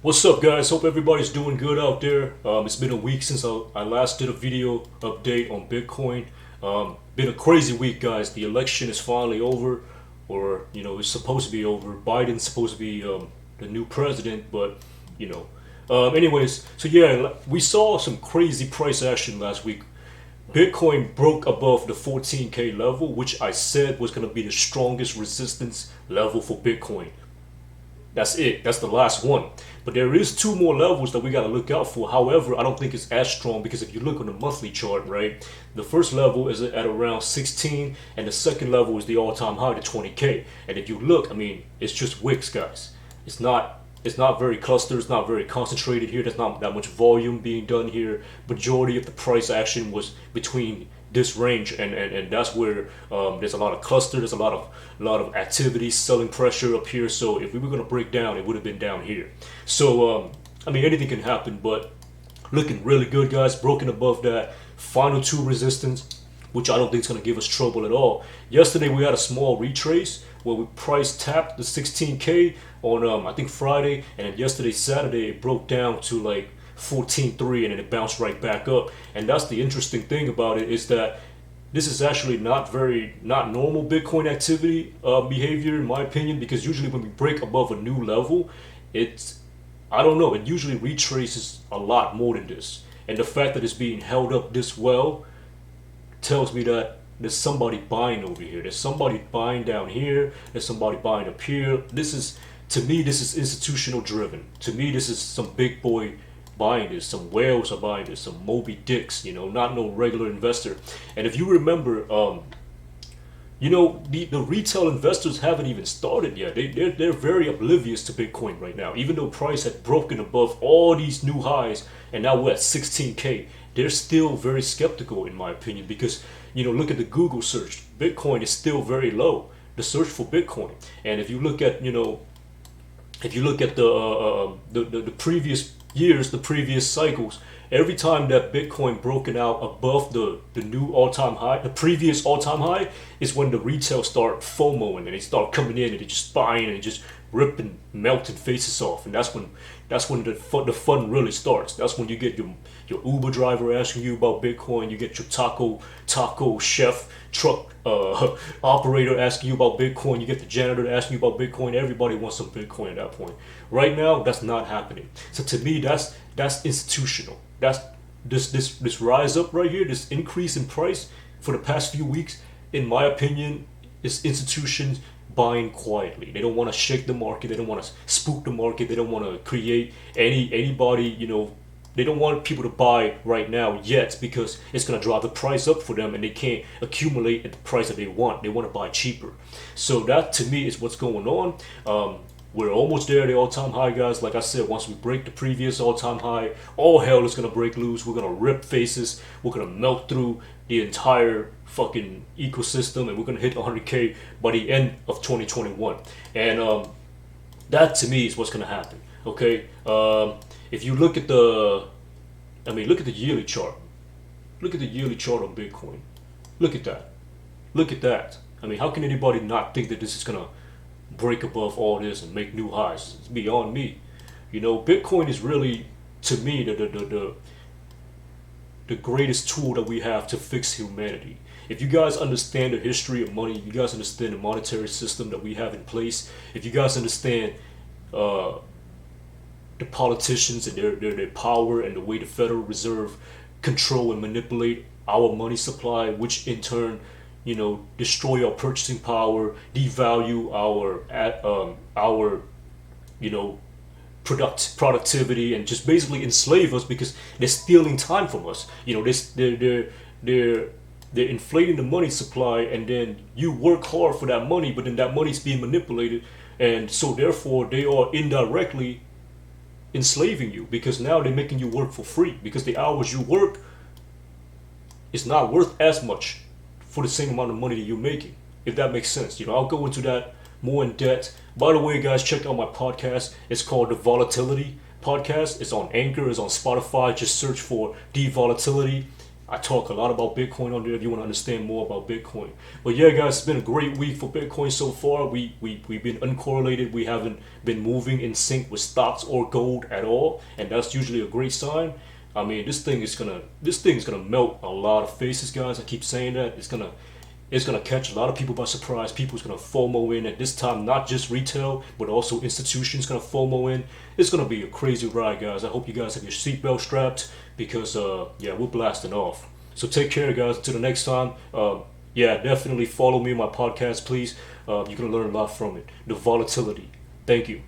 What's up, guys? Hope everybody's doing good out there. It's been a week since I last did a video update on Bitcoin. Been a crazy week, guys. The election is finally over, or it's supposed to be over. Biden's supposed to be the new president, but you know. Anyways, so yeah, we saw some crazy price action last week. Bitcoin broke above the 14K level, which I said was going to be the strongest resistance level for Bitcoin. That's it. That's the last one. But there is two more levels that we got to look out for. However, I don't think it's as strong because if you look on the monthly chart, right, the first level is at around 16, and the second level is the all-time high to 20K. And if you look, I mean, it's just wicks, guys. It's not. It's not very clustered. It's not very concentrated here. There's not that much volume being done here. Majority of the price action was between this range, and that's where there's a lot of cluster. There's a lot of activity, selling pressure up here. So if we were gonna break down, it would have been down here. So I mean, anything can happen, but looking really good, guys. Broken above that final two resistance, which I don't think is going to give us trouble at all. Yesterday we had a small retrace where we price tapped the 16K on I think Friday, and then yesterday Saturday it broke down to like 14.3, and then it bounced right back up. And that's the interesting thing about it, is that this is actually not normal Bitcoin activity behavior in my opinion, because usually when we break above a new level, it's, I don't know, it usually retraces a lot more than this. And the fact that it's being held up this well tells me that there's somebody buying over here. There's somebody buying down here. There's somebody buying up here. This is, to me, this is institutional driven. To me, this is some big boy buying this. Some whales are buying this. Some Moby Dicks, not no regular investor. And if you remember, the retail investors haven't even started yet. They're very oblivious to Bitcoin right now. Even though price had broken above all these new highs, and now we're at 16K, they're still very skeptical in my opinion, because look at the Google search. Bitcoin is still very low. The search for Bitcoin, and if you look at the previous years, the previous cycles, every time that Bitcoin broken out above the new all-time high, the previous all-time high, is when the retail start FOMOing and they start coming in and they just buying and just ripping, melting faces off. And that's when the fun really starts. That's when you get your Uber driver asking you about Bitcoin. You get your taco chef truck operator asking you about Bitcoin. You get the janitor asking you about Bitcoin. Everybody wants some Bitcoin at that point. Right now, that's not happening. So to me, that's institutional. That's this rise up right here, this increase in price for the past few weeks, in my opinion, is institutions buying quietly. They don't want to shake the market. They don't want to spook the market. They don't want to create anybody. They don't want people to buy right now yet, because it's going to drive the price up for them, and they can't accumulate at the price that they want. They want to buy cheaper. So that to me is what's going on. We're almost there at the all-time high, guys. Like I said, once we break the previous all-time high, all hell is going to break loose. We're going to rip faces. We're going to melt through the entire fucking ecosystem, and we're going to hit 100K by the end of 2021. And that to me is what's going to happen. Okay? If you look at look at the yearly chart. Look at the yearly chart on Bitcoin. Look at that. Look at that. I mean, how can anybody not think that this is going to break above all this and make new highs? It's beyond me. Bitcoin is really, to me, the greatest tool that we have to fix humanity. If you guys understand the history of money, you guys understand the monetary system that we have in place, if you guys understand the politicians and their power, and the way the Federal Reserve control and manipulate our money supply, which in turn destroy our purchasing power, devalue our productivity, and just basically enslave us, because they're stealing time from us. They're inflating the money supply, and then you work hard for that money, but then that money's being manipulated, and so therefore they are indirectly enslaving you, because now they're making you work for free, because the hours you work is not worth as much for the same amount of money that you're making, if that makes sense. I'll go into that more in depth. By the way, guys, check out my podcast. It's called the Volatility Podcast. It's on Anchor, it's on Spotify. Just search for the Volatility. I talk a lot about Bitcoin on there if you want to understand more about Bitcoin. But yeah, guys, it's been a great week for Bitcoin so far. We've been uncorrelated. We haven't been moving in sync with stocks or gold at all, and that's usually a great sign. I mean, this thing is gonna melt a lot of faces, guys. I keep saying that. It's gonna catch a lot of people by surprise. People's gonna FOMO in at this time, not just retail, but also institutions gonna FOMO in. It's gonna be a crazy ride, guys. I hope you guys have your seatbelt strapped because yeah, we're blasting off. So take care, guys. Until the next time. Yeah, definitely follow me on my podcast, please. You're gonna learn a lot from it. The Volatility. Thank you.